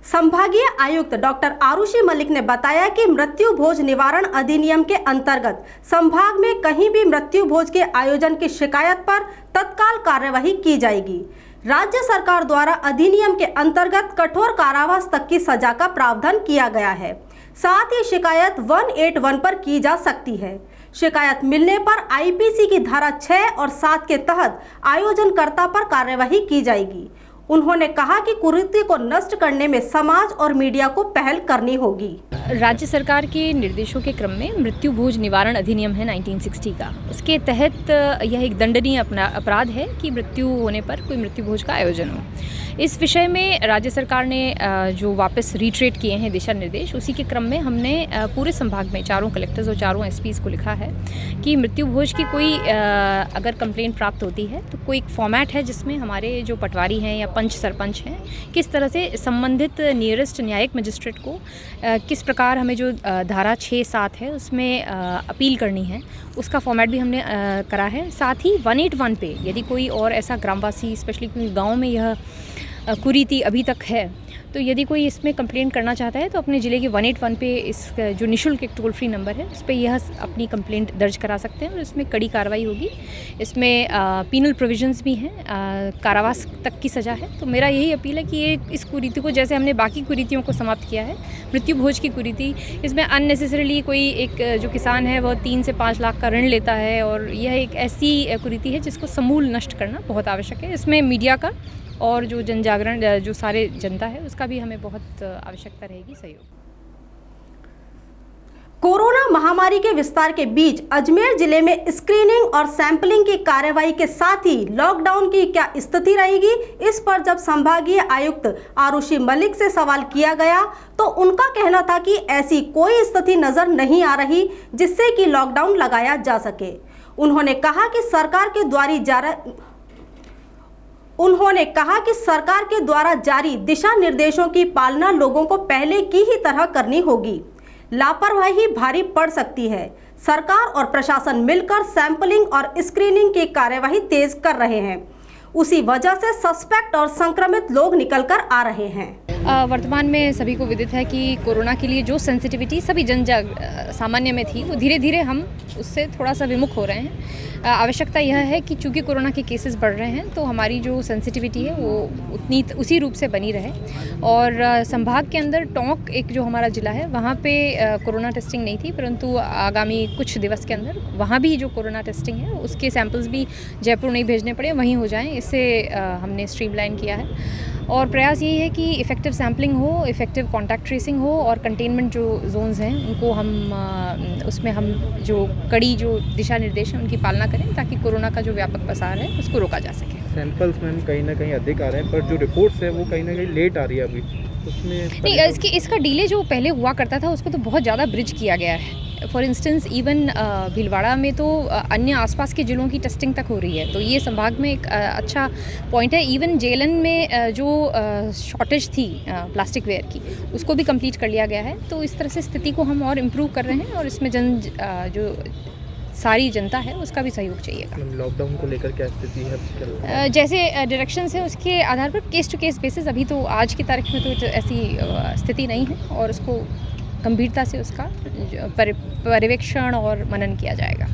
संभागीय आयुक्त डॉक्टर आरुषि मलिक ने बताया कि मृत्यु भोज निवारण अधिनियम के अंतर्गत संभाग में कहीं भी मृत्यु भोज के आयोजन की शिकायत पर तत्काल कार्यवाही की जाएगी। राज्य सरकार द्वारा अधिनियम के अंतर्गत कठोर कारावास तक की सजा का प्रावधान किया गया है। साथ ही शिकायत 181 पर की जा सकती है। शिकायत मिलने पर आईपीसी की धारा 6 और 7 के तहत आयोजनकर्ता पर कार्यवाही की जाएगी। उन्होंने कहा कि कुरीति को नष्ट करने में समाज और मीडिया को पहल करनी होगी। राज्य सरकार के निर्देशों के क्रम में मृत्यु भोज निवारण अधिनियम है 1960 का। उसके तहत यह एक दंडनीय अपराध है कि मृत्यु होने पर कोई मृत्यु भोज का आयोजन हो। इस विषय में राज्य सरकार ने जो वापस रिट्रेट किए हैं दिशा निर्देश, उसी के क्रम में हमने पूरे संभाग में चारों कलेक्टर्स और चारों एसपीज़ को लिखा है कि मृत्यु भोज की कोई अगर कंप्लेंट प्राप्त होती है तो कोई एक फॉर्मेट है जिसमें हमारे जो पटवारी हैं या पंच सरपंच हैं किस तरह से संबंधित नियरेस्ट न्यायिक मजिस्ट्रेट को किस प्रकार हमें जो धारा 6-7 है उसमें अपील करनी है, उसका फॉर्मेट भी हमने करा है। साथ ही 181 पे यदि कोई और ऐसा ग्रामवासी, स्पेशली क्योंकि गाँव में यह कुरीति अभी तक है, तो यदि कोई इसमें कंप्लेंट करना चाहता है तो अपने ज़िले के 181 पे इस जो निःशुल्क एक टोल फ्री नंबर है उस पर यह अपनी कंप्लेंट दर्ज करा सकते हैं और इसमें कड़ी कार्रवाई होगी। इसमें पीनल प्रोविजंस भी हैं, कारावास तक की सज़ा है। तो मेरा यही अपील है कि ये इस कुरीति को, जैसे हमने बाकी कुरीतियों को समाप्त किया है, मृत्यु भोज की कुरीति, इसमें अननेसेसरीली कोई एक जो किसान है वह 3 से 5 लाख का ऋण लेता है और यह एक ऐसी कुरीति है जिसको समूल नष्ट करना बहुत आवश्यक है। इसमें मीडिया का और जो जन जागरण, जो सारे जनता है, उसका भी हमें बहुत आवश्यकता रहेगी सहयोग। कोरोना महामारी के विस्तार के बीच अजमेर जिले में स्क्रीनिंग और सैंपलिंग की कार्यवाही के साथ ही लॉकडाउन की क्या स्थिति रहेगी, इस पर जब संभागीय आयुक्त आरुषि मलिक से सवाल किया गया तो उनका कहना था कि ऐसी कोई स्थिति नजर नहीं आ रही जिससे कि लॉकडाउन लगाया जा सके। उन्होंने कहा कि सरकार के द्वारा जारी दिशा निर्देशों की पालना लोगों को पहले की ही तरह करनी होगी। लापरवाही भारी पड़ सकती है। सरकार और प्रशासन मिलकर सैंपलिंग और स्क्रीनिंग की कार्यवाही तेज कर रहे हैं, उसी वजह से सस्पेक्ट और संक्रमित लोग निकल कर आ रहे हैं। वर्तमान में सभी को विदित है कि कोरोना के लिए जो सेंसिटिविटी सभी सामान्य में थी, वो धीरे धीरे हम उससे थोड़ा सा विमुख हो रहे हैं। आवश्यकता यह है कि चूंकि कोरोना के केसेस बढ़ रहे हैं तो हमारी जो सेंसिटिविटी है वो उसी रूप से बनी रहे। और संभाग के अंदर टोंक एक जो हमारा ज़िला है वहाँ पे कोरोना टेस्टिंग नहीं थी, परंतु आगामी कुछ दिवस के अंदर वहाँ भी जो कोरोना टेस्टिंग है उसके सैंपल्स भी जयपुर नहीं भेजने पड़े, वहीं हो जाएँ। इससे हमने स्ट्रीमलाइन किया है और प्रयास यही है कि इफ़ेक्टिव सैम्पलिंग हो, इफ़ेक्टिव कॉन्टैक्ट ट्रेसिंग हो और कंटेनमेंट जो जोन्स हैं उनको उसमें हम जो कड़ी जो दिशा निर्देश हैं उनकी पालना करें ताकि कोरोना का जो व्यापक प्रसार है उसको रोका जा सके। सैंपल्स में कहीं ना कहीं अधिक आ रहे हैं, पर जो रिपोर्ट्स है वो कहीं ना कहीं लेट आ रही है अभी उसमें नहीं। इसका डिले जो पहले हुआ करता था उसको तो बहुत ज़्यादा ब्रिज किया गया है। फॉर इंस्टेंस इवन भीलवाड़ा में तो अन्य आसपास के ज़िलों की टेस्टिंग तक हो रही है, तो ये संभाग में एक अच्छा पॉइंट है। इवन जेलन में जो शॉर्टेज थी प्लास्टिक वेयर की उसको भी कंप्लीट कर लिया गया है। तो इस तरह से स्थिति को हम और इम्प्रूव कर रहे हैं और इसमें जो सारी जनता है उसका भी सहयोग चाहिएगा। लॉकडाउन को लेकर क्या स्थिति है? जैसे डायरेक्शंस है उसके आधार पर केस टू केस बेसिस, अभी तो आज की तारीख में तो ऐसी स्थिति नहीं है और उसको गंभीरता से उसका पर्यवेक्षण और मनन किया जाएगा।